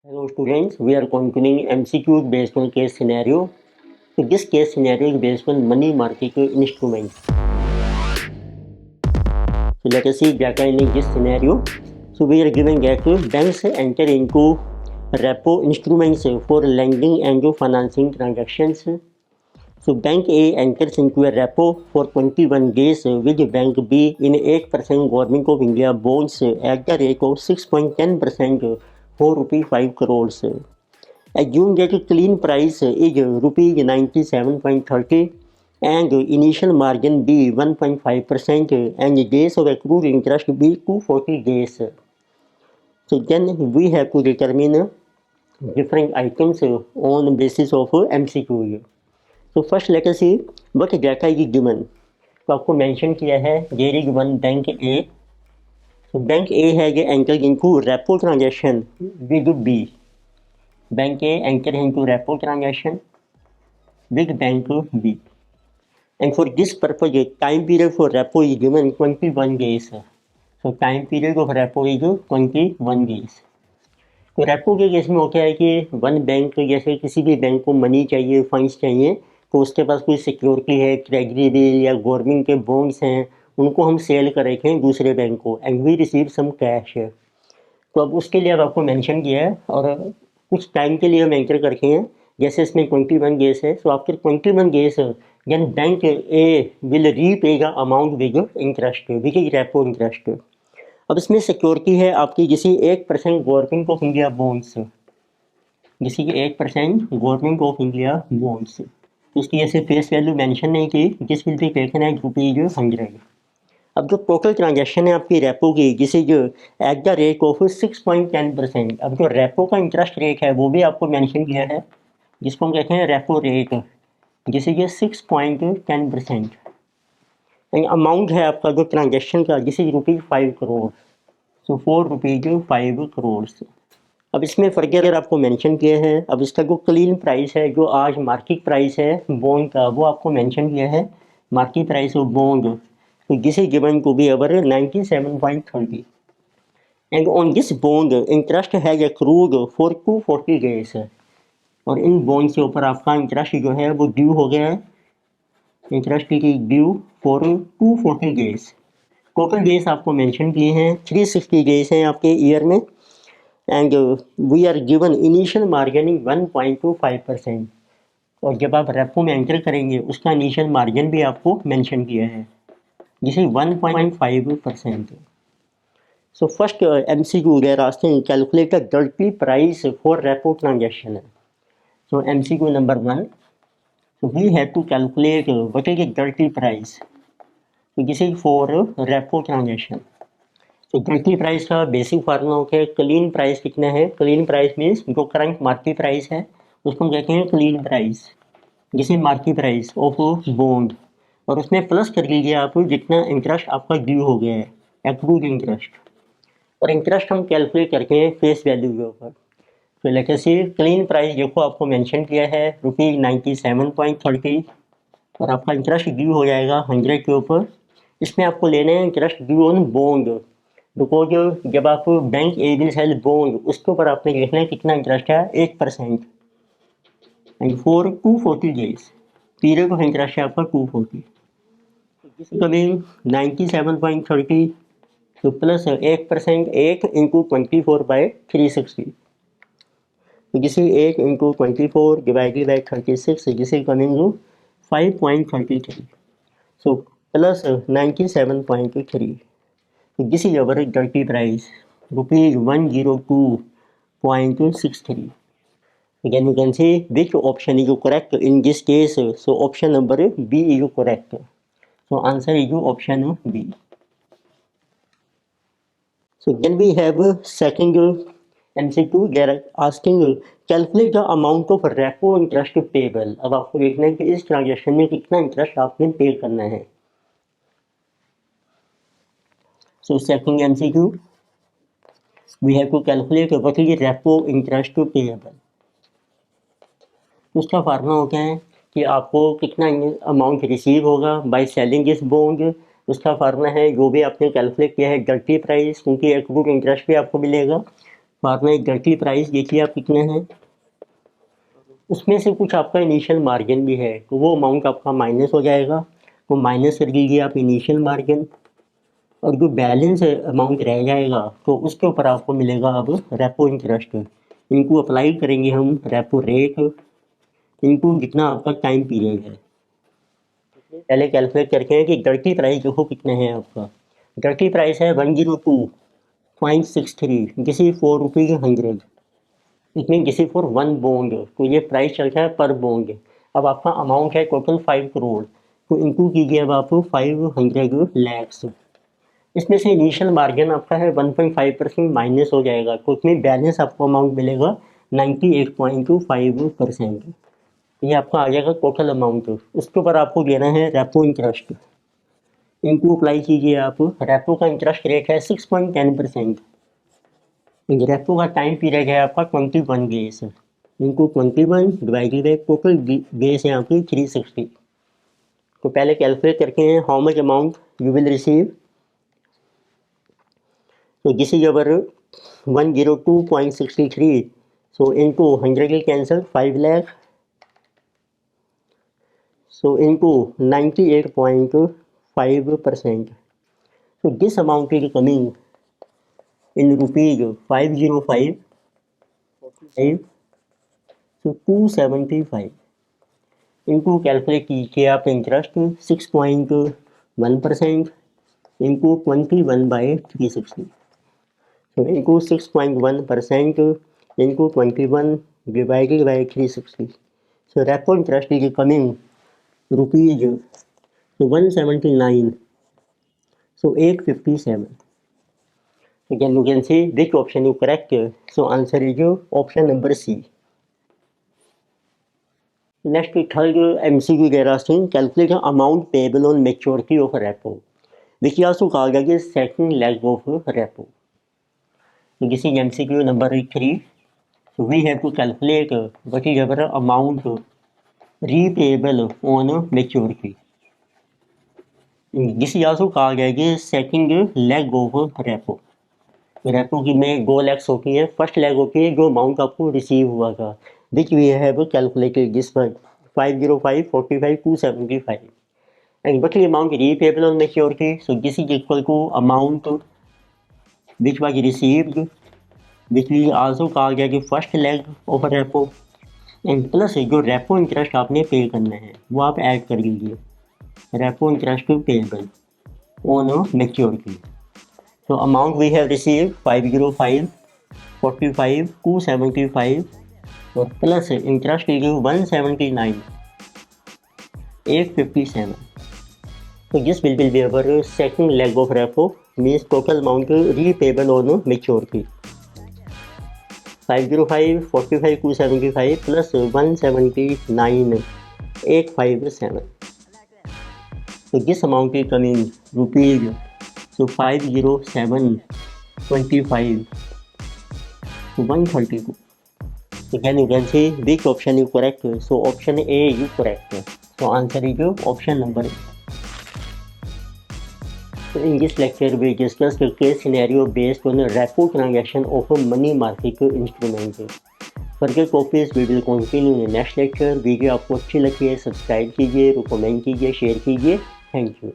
Hello students, we are continuing MCQ based on case scenario. So this case scenario is based on money market instruments. So let us see data in this scenario. So we are given that banks enter into repo instruments for lending and financing transactions. So bank A enters into a repo for 21 days with bank B in 8% Government of India bonds at the rate of 6.10% for rupee 5 crores. Assume that clean price is rupees 97.30 and initial margin be 1.5% and days of accrued interest be 240 days. So then we have to determine different items on basis of MCQ. So first let us see what data is given. तो आपको mention किया है there is one bank A. So bank A has entered into repo transaction with B. Bank A entered into repo transaction with bank B. And for this purpose, time period for repo is given 21 days. So time period of repo is 21 days. तो repo के case में होता है कि one bank जैसे किसी भी bank को मनी चाहिए, फंड्स चाहिए, तो उसके पास कोई सिक्योरिटी है, ट्रेजरी बिल या गवर्नमेंट के बॉन्ड्स हैं, उनको हम सेल कर रखे हैं दूसरे बैंक को and we receive some cash. तो अब उसके लिए अब आपको मेंशन किया है और कुछ टाइम के लिए हम एंटर करके हैं, जैसे इसमें 21 डेज है. So after 21 days then bank A will repay the amount with interest which is repo interest. अब इसमें सिक्योरिटी है आपकी किसी 1% गवर्नमेंट ऑफ इंडिया बॉन्ड्स, किसी की 1% गवर्नमेंट ऑफ इंडिया बॉन्ड्स. इसकी ऐसे फेस वैल्यू मेंशन नहीं की, this will be taken as ₹100. अब जो टोटल ट्रांजैक्शन है आपकी रेपो की जिसे जो एट द रेट ऑफ 6.10%. अब जो रेपो का इंटरेस्ट रेट है वो भी आपको मेंशन किया है जिसको हम कहते हैं रेपो रेट, जिसे ये 6.10%. एंड अमाउंट है आपका जो ट्रांजैक्शन का जिसे ₹5 करोड़. सो ₹5 करोड़. अब इसमें फर्क अगर आपको मेंशन किया है, अब इसका जो क्लीन प्राइस है जो आज मार्केट प्राइस है बॉन्ड का वो आपको मेंशन किया है, market price of bond. So this is given to be our 97.30 and on this bond interest has accrued for 240 days. और इन बॉन्ड के ऊपर आपका इंटरेस्ट जो है वो ड्यू हो गया है, इंटरेस्ट की due for 240 days. Total days आपको मेंशन किए हैं 360 डेज हैं आपके ईयर में and we are given initial margining 1.25%. और जब आप रेपो में एंटर करेंगे उसका इनिशियल मार्जिन भी आपको मेंशन किया है जिसे 1.5%. So first MCQ they are asking calculate the dirty price for repo transaction. So MCQ number 1. So we have to calculate what is the dirty price. So this is for repo transaction. So dirty price का basic formula होता है clean price कितना है. Clean price means जो current market price है उसको हम कहते हैं क्लीन प्राइस, जिसे मार्केट प्राइस ऑफ बॉन्ड, और उसमें प्लस कर लीजिए आप जितना इंटरेस्ट आपका ड्यू हो गया है एक्रूड इंटरेस्ट. और इंटरेस्ट हम कैलकुलेट करके हैं फेस वैल्यू के ऊपर. तो लेट अस सी क्लीन प्राइस देखो आपको मेंशन किया है ₹97.30 और आपका इंटरेस्ट ड्यू हो जाएगा 100 के ऊपर. इसमें आपको लेना है interest due on bond, because जब आप bank A will sell bond उसके ऊपर आपने लिखना है कितना इंटरेस्ट है 8% and for 240 days period of interest है आपका 240. कमिंग 97.30 तो प्लस 8%, 8 इंटू 24/360, जिसे 8 इंटू 24 डिवाइडेड बाई 36 जिसे coming 5.33. So plus 97.3. This is our dirty price ₹102.63. Again you can see which option is correct in this case. So option number B is correct. So answer is option B. So then we have second MCQ. They are asking calculate the amount of repo interest payable. अब आपको देखना है कि इस transaction में कितना interest आपने पे करना है. So second MCQ we have to calculate what is repo interest payable. उसका फार्मूला होता है कि आपको कितना अमाउंट रिसीव होगा बाय सेलिंग दिस बॉन्ड. उसका फार्मूला है जो भी आपने कैलकुलेट किया है डर्टी प्राइस, क्योंकि एक्रूड इंटरेस्ट भी आपको मिलेगा बाद में डायरेक्टली प्राइस देखिए आप कितने हैं, उसमें से कुछ आपका इनिशियल मार्जिन भी है, तो वो अमाउंट आपका माइनस हो जाएगा, तो माइनस कर दीजिए आप इनिशियल मार्जिन, और जो बैलेंस अमाउंट रह जाएगा तो उसके ऊपर आपको मिलेगा अब रेपो इंटरेस्ट। इनको अप्लाई करेंगे हम रेपो रेट, इनको जितना आपका टाइम पीरियड है। पहले कैलकुलेट करके हैं कि डायरेक्टली प्राइस देखो कितने हैं आपका। डायरेक्टली प्राइस है 102.63, दिस इज 4 रुपीज़ 100, इसमें किसी फॉर 1 बॉन्ड, तो ये प्राइस चल रहा है पर बॉन्ड। अब आपका अमाउंट है टोटल 5 करोड़, तो इनको कीजिए अब आप 500 लैक्स। इसमें से इनिशियल मार्जिन आपका है 1.5% माइनस हो जाएगा, तो इसमें बैलेंस आपको अमाउंट मिलेगा 98.25%। ये आपका आ जाएगा टोटल अमाउंट। उसके ऊपर आपको देना है रेपो इंटरेस्ट, इनको अप्लाई कीजिए आप। रेपो का इंटरेस्ट रेट है 6.10%। रेपो का टाइम पीरियड है आपका 21 डेज, इनको 21 डिवाइडेड बाई टोटल डेज है आपकी 360। तो पहले कैलकुलेट करके हैं how much amount you will receive. तो this is our 102.63, so into 100 will cancel 5 lakh, so into 98.5%, so this amount is coming in rupees 505, so 275 इनको कैलकुलेट कीजिए आप इंटरेस्ट 6.1% इनको 21/360, so इनको 6.1% इनको 21 divided by 360, so repo interest is coming rupees 179, so 857. Again you can see which option is correct, so answer is option number C. Next third MCQ कह रहा है calculate amount payable on maturity of repo, देखिए आपको कहा गया कि second leg of repo. This is MCQ number 3, so we have to calculate what is our amount repayable on maturity. This is also कहा गया कि second leg of repo. Repo की में 2 लेग्स होती हैं, फर्स्ट लेग होती है जो अमाउंट आपको रिसीव हुआ था, which we have calculated this one 505, 45, 275, and what is the amount repayable on maturity, so this is equal to amount which was received, which we also कहा गया कि first leg of repo, and plus जो repo interest आपने पे करना है वो आप ऐड कर लीजिए, repo interest payable on maturity. so amount we have received 505, 45, 275 और plus interest 179, 857, so this will be our second leg of repo, means total amount repayable on maturity 505, 45, 275 plus 179, 857, so this amount is coming rupees, so 507.25 to 132. Again you can see which option is correct, so option A is correct, so answer is option number A. So in this lecture we discussed a case scenario based on a repo transaction of a money market instrument. Further copies we will continue in the next lecture. Video आपको अच्छी लगी है subscribe कीजिए, comment कीजिए, share कीजिए। Thank you.